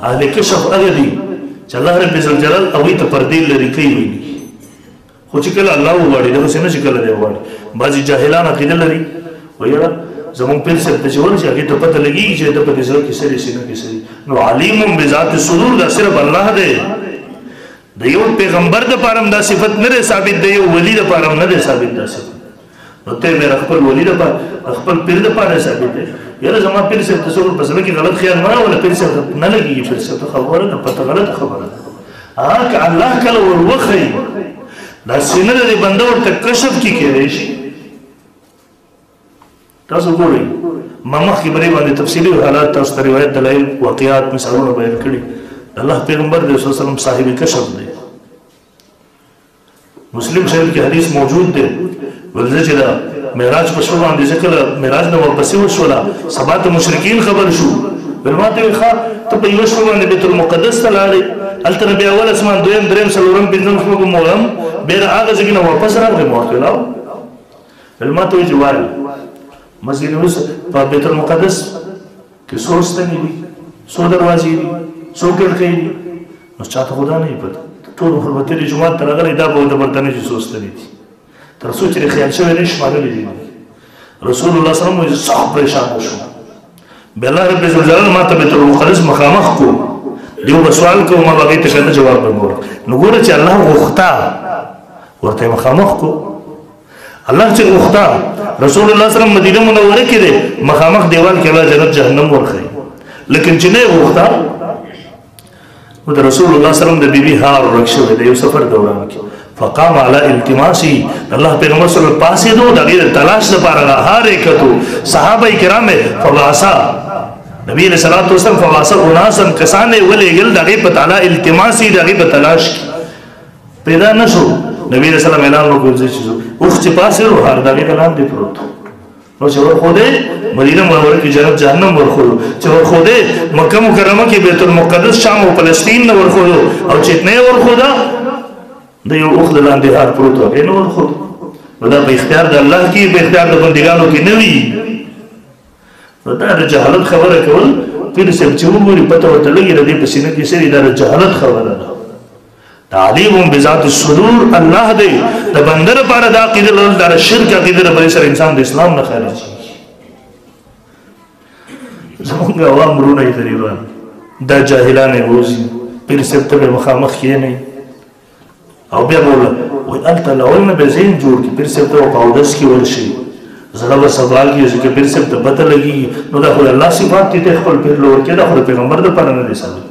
اهل کشف هغه دي چې الله رب الجلال هغوی ته پردې لرې کوي ویني خو چې کله الله وغواړي دغسې نه چې کله دی وغواړي بعضې جاهلان عقیده لري ویره زمونږ پیر صاحب ته چې ورشي هغې ته پته لګېږي چې ده په دې زړه کې څه دي سینه کې څه دي نو علیم بذات الصدور دا صرف الله دی د یو پیغمبر دپاره هم دا صفت نه دی ثابت د یو ولي دپاره هم نه دی ثابت دا صفت نو ته مې خپل ولي دپاره خپل پیر دپاره ثابت دی یاره زما پیر صاحب ته څوک په زړه کې غلط خیال نه راوله پیر صاحب نه لګېږي پیر صاحب ته خبره ده پته غلطه خبره ده که الله کله ور وښیي دا سینه د بنده ورته کشف کې کېدی شي تاسو ګورئ ما مخکې بری باندې تفصیلي حالات تاسو ته روایت دلایل واقعات مثالونه بیان کړي الله پیغمبر دی صلی الله علیه وسلم صاحب کشف دی مسلم شریف کې حدیث موجود دی ورځ چې دا معراج په شپه باندې چې کله معراج نه ورپسې وشوله سبا ته مشرکین خبر شو ویل ما ته ویل ښه ته په یوه شپه باندې بیت المقدس ته لاړې هلته نه بیا اول اسمان دویم درېیم څلورم پنځم شپږم اووم بیا هغه ځای نه واپس راغلی ما ورته ویل ویل ما ته وایي چې وایي مسجد نبوي په بیت المقدس کې څو ستنې دي څو دروازې دي څو کړکۍ دي نو چاته خو دا نه وي پته ټول خلبتې د جومات ته راغلی دا به د برطانیې چې څو ستنې دي تر څو چې خیال شوی نه شمارلی دي رسول الله صلی الله علیه وسلم صاحب پریشان شو بیا الله رب الجلال ما ته بیت المقدس مخامخ کو دیو به سوال کوو ما به هغې ته ښه جواب به مې ورکړ نو ګوره چې الله غوښته ورته یې مخامخ کو الله چې غوښته رسول الله صلی الله علیه وسلم مدینه منوره کې دی مخامخ دیوال کې الله جنت جهنم ورښیي لیکن چې نه یې غوښته نو د رسول الله صلی الله علیه وسلم د بیبي هار ورک شوی دی یو سفر دوران کې فقام على التماسي الله پیغمبر صلی الله علیه وسلم پاسېدو د هغې د تلاش لپاره هار یې کتو صحابه کرام فبعثا نبی علیہ الصلوۃ والسلام فبعثا اناسا کسان یې ولېږل د هغې په تعالی التماسي د هغې په تلاش کې پیدا نه شو نبی علیہ السلام اعلان وکړ چې اوښ چې پاسېدو هار د هغې نه لاندې پروت نو چې ورښودې مدینه منوره کې جنت جهنم ورښودو چې ورښودې مکه مکرمه کې بیت المقدس شام او فلسطین نه ورښودو او چې نه یې ورښوده د یو اوښ د لاندې هار پروت و هغې نه ورښودو نو دا په اختیار د الله کې په اختیار د بندګانو کې نه وي نو دا د جهالت خبره کول پیر صاحب چې وګوري پته ورته لګي د دې په سینه کې څه دي دا د جهالت خبره ده تعلیم بذات الصدور الله دی د بنده لپاره دا عقیده لرل دا شرک عقیده لپاره سره انسان د اسلام نه خارج زمونږ عوام وروڼه یې غریبان دا جاهلان یې بوځي پیر صاحب ته به مخامخ کښېنئ او بیا به وایي هلته اول نه به ذهن جوړ کړي پیر صاحب ته به په اودس کې ورشي زړه به سوال کېږي چې پیر صاحب ته پته لګېږي نو دا خو د الله صفات دي ته خپل پیر له ورکړي دا خو د پیغمبر دپاره نه دی ثابت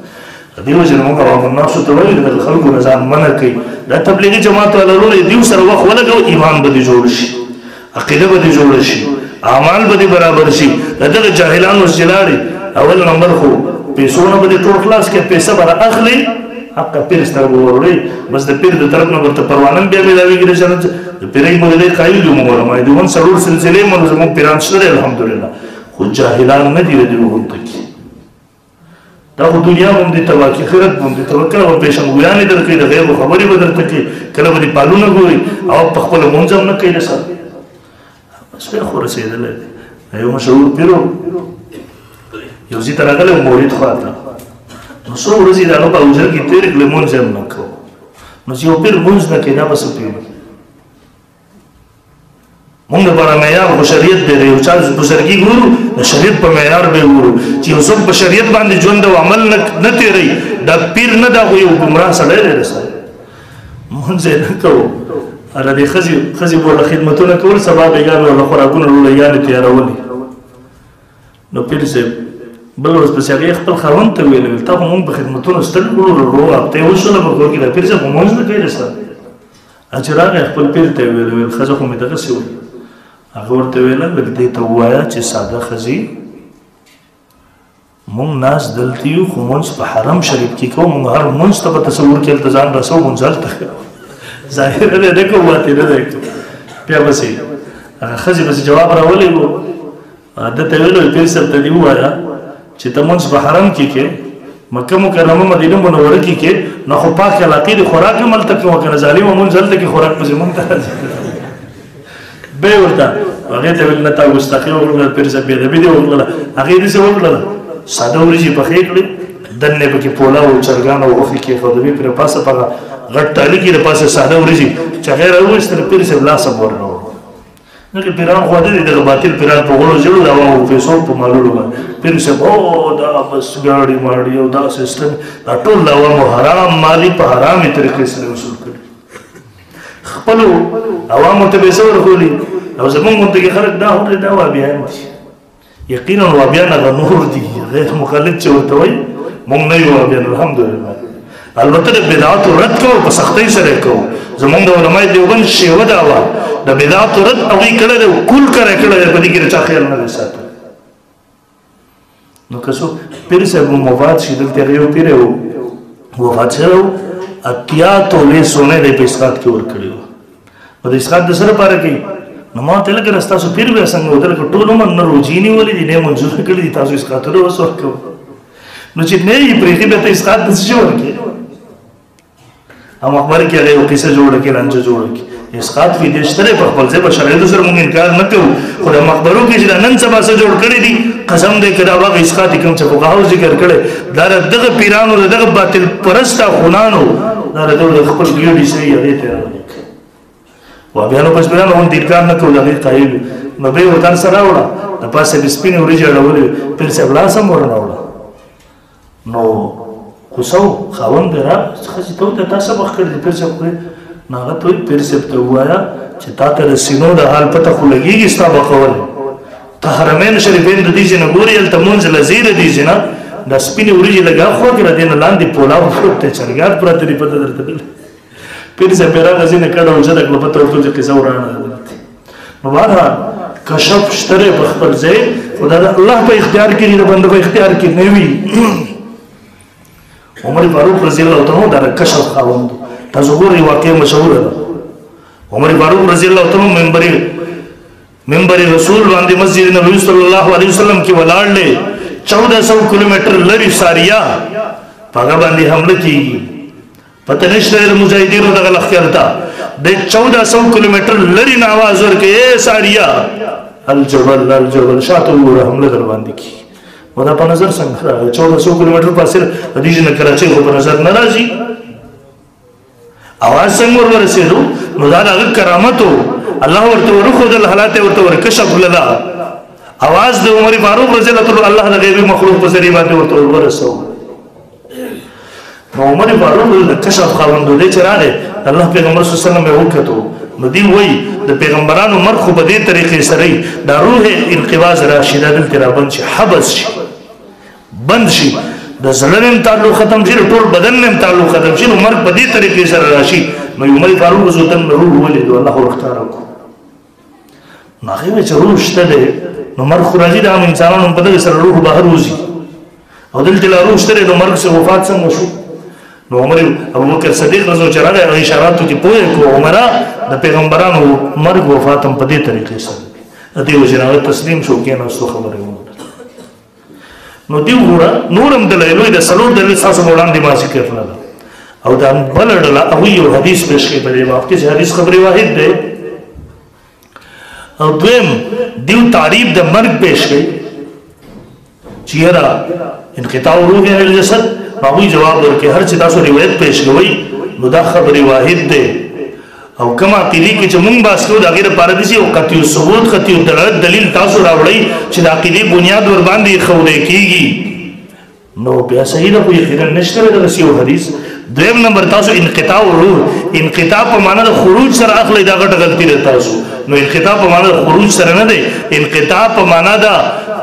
دې وجې نه موږ عوام الناسو ته وایو د خلکو نه ځان منع کوي دا تبلیغي جماعت والا وروڼه دیو سره وخت ولګوو ایمان به دې جوړ شي عقیده به دې جوړه شي اعمال به دې برابر شي د دغه جاهلانو چې لاړې اول نمبر خو پیسو نه به دې ټول خلاص کړي پیسه به رااخلي حق پیر ستر به وروړي بس د پیر د طرف نه ورته پروانه بیا میلاویږي د جنت د پیرۍ مولدۍ قایل دي موږ علما دي ون څلور سلسلې مو زموږ پیران شته دی الحمدلله خو جاهلان نه دي د دې وخت کې دا خو دنیا هم دي تباه کې آخرت هم دي تباه کله به پیشنګویانې درکوي د غیبو خبرې به درته کوي کله به دې پالونه ګوري او په خپله مونځ هم نه کوي د سر بس بیا خو رسېدلی دی یو مشهور پیر یو ځای ته راغلی و مولد خواته نو څو ورځې د هغه په حجره کې تېرې کړې مونځ هم نه کوو نو چې یو پیر مونځ نه کوي دا به څه پیر مونږ لپاره معیار خو شریعت دی د یو چا بزرګي ګورو د شریعت په معیار به ګورو چې یو څوک په شریعت باندې ژوند او عمل نه تېروي دا پیر نه دا خو یو ګمراه سړی دی رسه مونځ یې نه کوو هغه د ښځې به ورله خدمتونه کول سبا بېګانو ورله خوراکونه لولیانې تیارولې نو پیر صاحب بل ورځ پسې هغې خپل خاوند ته ویل تا خو مونږ په خدمتونو ستړي کړو ورو هفته یې وشوله په کور کې دا پیر صاحب خو مونځ نه کوي رسه چې راغی خپل پیر ته یې ویل ښځه خو مې دغسې ویل هغه ورته ویله لږ دې ته ووایه چې ساده ښځې مونږ ناست دلته یو خو مونځ په حرم شریف کې کوو مونږ هر مونځ ته به تصور کې هلته ځان رسوو مونځ هلته کوو ظاهره دی نه کوو باطنه دی کوو بیا بسې هغه ښځې بسې جواب راولېږو ده ته ویلو پیر صاحب ته دې ووایه چې ته مونځ په حرم کې کې مکه مکرمه مدینه منوره کې کې نو خو پاکې علاقې د خوراک هم هلته کوو که نه ظالمه مونځ هلته کې خوراک پسې مونږ ته راځي بیا یې ورته هغې ته ویل نه تا ګستاخي وکړله پیر صاحب بېادبي دې وکړله هغې داسې وکړله ساده وریجې پخې کړې دنه پکې پولا او چرګان او غوښې کې خدوی پر پاسه پغه غټ ټالی کې په پاسه ساده ورځي چې غیر اوستل پیر سه لاس ورنو نو کې پیران خو دې د باطل پیران په غوړو جوړ دا او پیسو په مالولو باندې پیر سه او دا بس ګاډي ماډي او دا سیستم دا ټول دا و حرام مالی په حرامي طریقې سره وصول کړي خپل عوامو ته به څور کولی او زمونږ منطقه خلک دا هوټل دا و بیا یقینا و بیا نه نور دي غیر مخالف چې ورته وي مونږ نه یو بیا الحمدلله البته د بدعات رد کوو په سختۍ سره کوو زمونږ د علماء دیوبند شیوه دا وه د بدعات رد هغوی کړی دی کل کړی دی په دې کې د چا خیال نه دی ساتلی نو که څوک پیر صاحب وفات شي دلته هغه یو پیر وفات شوی و 80 تولې سونه دی په اسقاط کې ورکړي وو په د اسقاط د څه لپاره کوي نو ما ته لکه ستاسو پیر بیا څنګه و دلته ټول عمر نه روجې نیولې دي نه منظور کړي دي تاسو اسقاطونه اوس ورکوو نو چې نه یې پرېږدي بیا ته اسقاط د څه ورکړي هم اخبار کې هغه یو قصه جوړه کړي رانجه جوړه کړي اسقاط فی دې شته په خپل ځای په شرایطو سره مونږ انکار نه کوو خو د مقبرو کې چې نن سبا څه جوړ کړي دي قسم دې کړه هغه اسقاط کوم چې فقهاو ذکر کړي دا دغه پیرانو دغه باطل پرسته خونانو دا د خپل ګیډي شي هغه ته راوړي و بیا نو پس بیان هم دیرکار نه کوو دغه قایل نو به وطن سره راوړه د پاسه د سپینې وریجې اړولې پیر صاحب لاس هم ورناوړه نو کوسو خاوند را څه ته ته تاسو وخت کړی پیر صاحب نه هغه ته پیر صاحب ته وایا چې تا ته سينو د حال پته خو لګيږي ستا بقول ته حرمین شریفین د دې نه ګوري ال تمونځ لزیر دي نه د سپینې وریجې لګا خو کړه دین لاندې پولاو ته چرګات پر دې پته درته پیر صاحب را غزینه کړه چې د پته ورته چې قصه ورانه نو بارها کشف شتره په خپل ځای خدای الله په اختیار کې د بنده په اختیار کې نه وي عمر فاروق رضی الله عنه دا کشف خاوند تاسو ګورئ واقعي مشهور ده عمر فاروق رضی الله عنه منبر رسول باندې مسجد نبوي صلی الله علیه وسلم کې ولاړل 1400 کیلومتر لري ساریه هغه باندې حمله کیږي پته نشته د مجاهدینو دغه لخر ته د 1400 کیلومتر لري ناواز ورکې ساریه الجبل شاته ور حمله در باندې کی ودا په نظر څنګه 1400 کیلومتر فاصله د دې نه کراچي په نظر ناراضي اواز څنګه ورسېدو نو دا د کرامت الله ورته ورخو د حالات ورته ورکشف لدا اواز د عمر فاروق رضی الله عنه الله د غیبی مخلوق په ذریعہ باندې ورته ورسو نو عمر فاروق د کشف خاوند دی چې راغی الله پیغمبر صلی الله علیه وسلم یې وکړو نو دی وای د پیغمبرانو مرخ په دې طریقې سره د روح انقباض راشده دل ترابن شي حبس شي بند شي د زړه تعلق ختم شي ټول بدن نیم تعلق ختم شي نو مرګ په دې طریقې سره راشي نو عمر فاروق زوتن روح ولید الله ورختار کو نو هغه چې روح شته دی نو مرګ راځي د انسانانو په دې سره روح بهر وځي او دلته روح شته نو مرګ سره وفات څنګه شو نو عمر ابوبکر صدیق رضی الله عنه هغه اشارات کې پوهه کو عمره د پیغمبرانو مرګ وفات هم په دې طریقې سره دې وجنه تسلیم شو کې نو څه خبره و نو دی وګوره نورم دلایل د سلوت د لساسو وړاندې ما ذکر کړل او دا بلډل او یو حدیث پیش کړي په دې وخت کې حدیث خبره واحد ده او دویم دیو تعریف د مرګ پیش کړي چیرې انقطاع روح یې الجسد باوی جواب ورکړي هر چې تاسو روایت پیش کوي نو دا خبره واحد ده او کما عقیدی کې چې مونږ باسو د غیر پاردیسی او قطعی ثبوت قطعی دلیل تاسو راوړی چې د عقیدی بنیاد ور باندې خوله کیږي نو بیا صحیح ده خو یې خیر نشته د رسیو حدیث دویم نمبر تاسو انقطاع روح انقطاع په معنا د خروج سره اخلي دا غټه غلطی ده تاسو نو انقطاع په معنا د خروج سره نه دی انقطاع په معنا دا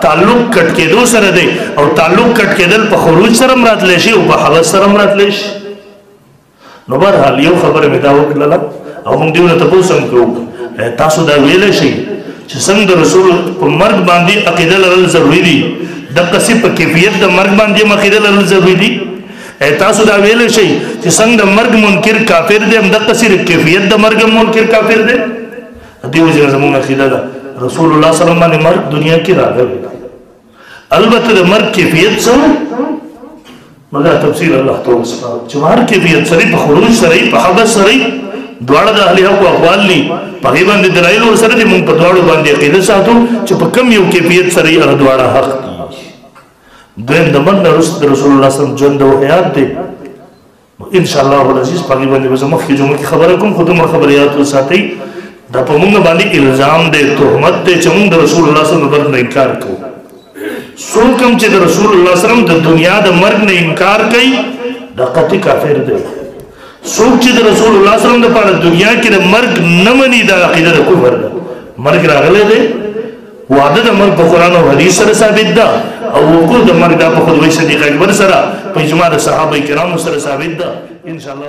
تعلق کټ کېدو سره دی او تعلق کټ کېدل په خروج سره مراتل شي او په حوس سره مراتل شي نو بهرحال یو خبره مې دا وکړه او موږ دیونه تاسو هم کوو تاسو دا ویل شي چې څنګه رسول په مرګ باندې عقیده لرل ضروری دي د قصې په کیفیت د مرګ باندې عقیده لرل ضروری دي تاسو دا ویل شي چې څنګه د مرګ منکر کافر دی هم د قصې کیفیت د مرګ منکر کافر دی دیو چې زموږ عقیده ده رسول الله صلی الله علیه وسلم مرګ دنیا کې راغلی البته د مرګ کیفیت څه مګر تفسیر الله تعالی چې مرګ کیفیت سره په خروج سره په حدث سره دواړه د اهل حق اقوال ني په باندې دلایل سره د مونږ په دواړو باندې عقیده ساتو چې په کم یو کیفیت سره یې دواړه حق دي دویم د مرګ نه وروسته د رسول الله صلی الله علیه وسلم ژوند او حیات دی. ان شاء الله العزیز پاګې باندې به زه مخکې جمعه کې خبره کوم، خو دومره خبره یاد وساتئ دا په موږ باندې الزام دی، تهمت دی چې موږ د رسول الله صلی الله علیه وسلم نه انکار کوو. څوک هم چې د رسول الله صلی الله علیه وسلم د دنیا د مرګ نه انکار کوي دا قطعي کافر دی. څوک چې د رسول الله صلی الله علیه وسلم لپاره دنیا کې د مرګ نه مني دا عقیده د کفر ده. مرګ راغلی دی، وعده د مرګ په قرآن او حدیث سره ثابت ده، او وقوع د مرګ دا په خدای صدیق اکبر سره په اجماع د صحابه کرامو سره ثابت ده. ان شاء الله